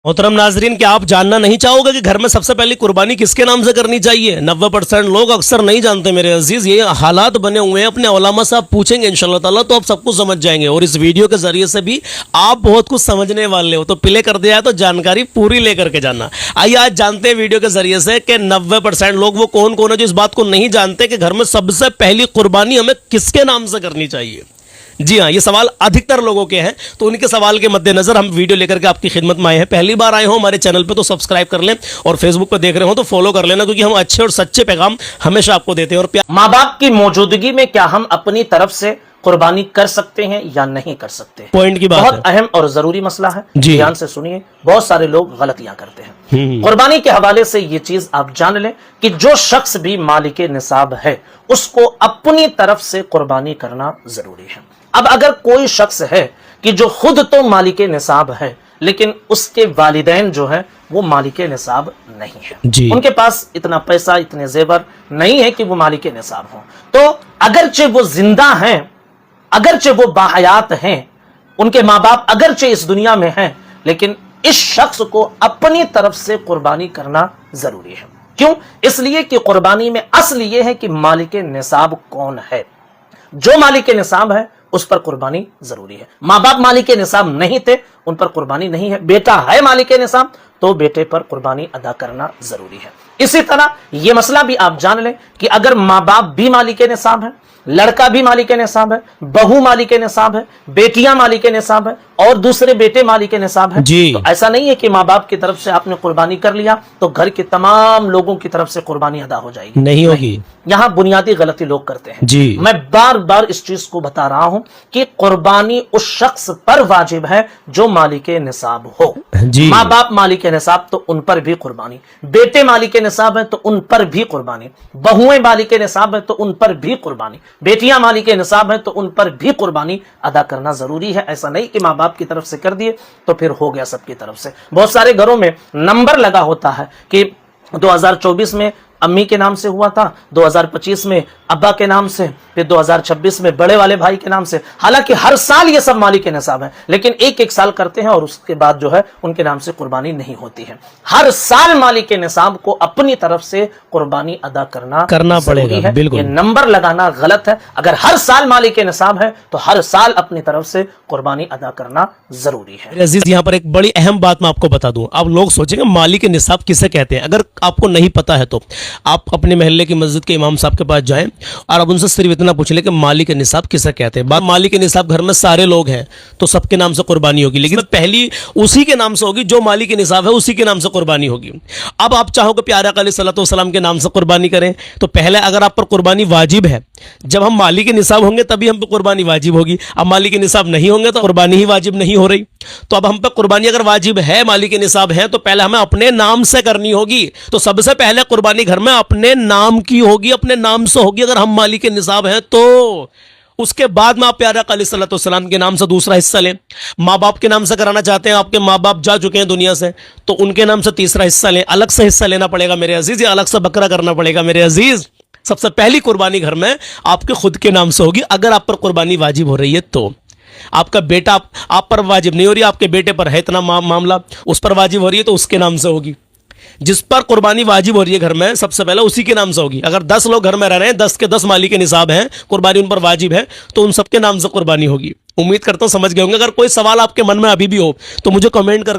मोहतरम नाजरीन, क्या आप जानना नहीं चाहोगे कि घर में सबसे पहली कुर्बानी किसके नाम से करनी चाहिए? 90% लोग अक्सर नहीं जानते मेरे अजीज। ये हालात बने हुए हैं, अपने उलमा से आप पूछेंगे इंशाल्लाह ताला तो आप सब कुछ समझ जाएंगे, और इस वीडियो के जरिए से भी आप बहुत कुछ समझने वाले हो। तो प्ले कर दिया है तो जानकारी पूरी लेकर के जाना। आइए आज जानते हैं वीडियो के जरिए से कि 90% लोग वो कौन कौन है जो इस बात को नहीं जानते कि घर में सबसे पहली कुर्बानी हमें किसके नाम से करनी चाहिए। जी हाँ, ये सवाल अधिकतर लोगों के हैं, तो उनके सवाल के मद्देनजर हम वीडियो लेकर के आपकी खिदमत में आए हैं। पहली बार आए हो हमारे चैनल पे तो सब्सक्राइब कर लें, और फेसबुक पे देख रहे हो तो फॉलो कर लेना, क्योंकि हम अच्छे और सच्चे पैगाम हमेशा आपको देते हैं। और माँ बाप की मौजूदगी में क्या हम अपनी तरफ से कुर्बानी कर सकते हैं या नहीं कर सकते? पॉइंट की बात बहुत है। अहम और जरूरी मसला है, जी। ध्यान से सुनिए। बहुत सारे लोग गलतियां करते हैं। कुर्बानी के हवाले से ये चीज आप जान लें कि जो शख्स भी मालिके निसाब है उसको अपनी तरफ से कुर्बानी करना जरूरी है। अब अगर कोई शख्स है कि जो खुद तो मालिके निसाब है लेकिन उसके वालिदैन जो है वो मालिके निसाब नहीं है, जी। उनके पास इतना पैसा, इतने जेवर नहीं है कि वो मालिके निसाब हो, तो अगरचे वो जिंदा हैं, अगरचे वो बाहयात हैं, उनके माँ बाप अगरचे इस दुनिया में हैं, लेकिन इस शख्स को अपनी तरफ से कुर्बानी करना जरूरी है। क्यों? इसलिए कि कुर्बानी में असल ये है कि मालिके निसाब कौन है। जो मालिके निसाब है उस पर कुर्बानी जरूरी है। माँ बाप मालिके निसाब नहीं थे, उन पर कुर्बानी नहीं है। बेटा है मालिके निसाब तो बेटे पर कुर्बानी अदा करना जरूरी है। इसी तरह यह मसला भी आप जान लें कि अगर माँ बाप भी मालिके निसाब है, लड़का भी मालिके निसाब है, बहू मालिके निसाब है, बेटियां मालिके निसाब है और दूसरे बेटे मालिके निसाब है, तो ऐसा नहीं है कि माँ बाप की तरफ से आपने कुर्बानी कर लिया तो घर के तमाम लोगों की तरफ से कुर्बानी अदा हो जाएगी। नहीं होगी। यहां बुनियादी गलती लोग करते हैं। जी। मैं बार बार इस चीज को बता रहा हूं कि कुर्बानी उस शख्स पर वाजिब है जो मालिके निसाब हो। जी। माँ बाप मालिके निसाब तो उन पर भी कुर्बानी, बेटे मालिके निसाब है तो उन पर भी कुर्बानी, बहुएं मालिके निसाब है तो उन पर भी कुर्बानी, बेटियां मालिके निसाब है तो उन पर भी कुर्बानी अदा करना जरूरी है। ऐसा नहीं कि माँ बाप की तरफ से कर दिए तो फिर हो गया सबकी तरफ से। बहुत सारे घरों में नंबर लगा होता है कि 2024 में अम्मी के नाम से हुआ था, 2025 में अब्बा के नाम से, फिर 2026 में बड़े वाले भाई के नाम से। हालांकि हर साल ये सब मालिके निसाब है, लेकिन एक एक साल करते हैं और उसके बाद जो है उनके नाम से कुर्बानी नहीं होती है। हर साल मालिके निसाब को अपनी तरफ से कुर्बानी अदा करना पड़ेगा। बिल्कुल, ये नंबर लगाना गलत है। अगर हर साल मालिके निसाब है तो हर साल अपनी तरफ से कुर्बानी अदा करना जरूरी है। अजीज, यहाँ पर एक बड़ी अहम बात मैं आपको बता दूं। आप लोग सोचेंगे मालिके निसाब किसे कहते हैं। अगर आपको नहीं पता है तो आप अपने मोहल्ले की मस्जिद के इमाम साहब के पास जाएं और आप उनसे सिर्फ इतना पूछ लें कि मालिक निसाब किसे कहते हैं। मालिक निसाब घर में सारे लोग हैं तो सबके नाम से कुर्बानी होगी, लेकिन पहली उसी के नाम से होगी जो मालिक निसाब है, उसी के नाम से कुर्बानी होगी। अब आप चाहोगे प्यारे आका अलैहिस्सलातु वस्सलाम के नाम से कुर्बानी करें तो पहले अगर आप पर कुर्बानी वाजिब है, जब हम मालिक निसाब होंगे तभी हम पर कुर्बानी वाजिब होगी। अब मालिक निसाब नहीं होंगे तो कुर्बानी ही वाजिब नहीं हो रही। तो अब हम पर कुर्बानी अगर वाजिब है, मालिक निसाब है, तो पहले हमें अपने नाम से करनी होगी। तो सबसे पहले कुर्बानी घर में अपने नाम की होगी, अपने नाम से होगी अगर हम मालिक निसाब हैं तो। उसके बाद में आप प्यारे आका अलैहिस्सलातु वस्सलाम के नाम से दूसरा हिस्सा लें। माँ बाप के नाम से कराना चाहते हैं, आपके माँ बाप जा चुके हैं दुनिया से, तो उनके नाम से तीसरा हिस्सा लें। अलग से हिस्सा लेना पड़ेगा मेरे अजीज, या अलग से बकरा करना पड़ेगा मेरे अजीज। सबसे पहली कुर्बानी घर में आपके खुद के नाम से होगी अगर आप पर कुर्बानी वाजिब हो रही है तो। आपका बेटा आप पर वाजिब नहीं हो रही, आपके बेटे पर है इतना मामला, उस पर वाजिब हो रही है तो उसके नाम से होगी। जिस पर कुर्बानी वाजिब हो रही है घर में सबसे पहले उसी के नाम से होगी। अगर 10 लोग घर में रह रहे हैं, 10 के 10 मालिके निसाब हैं, कुर्बानी उन पर वाजिब है, तो उन सबके नाम से कुर्बानी होगी। उम्मीद करता हूं समझ गए होंगे। अगर कोई सवाल आपके मन में अभी भी हो तो मुझे कमेंट कर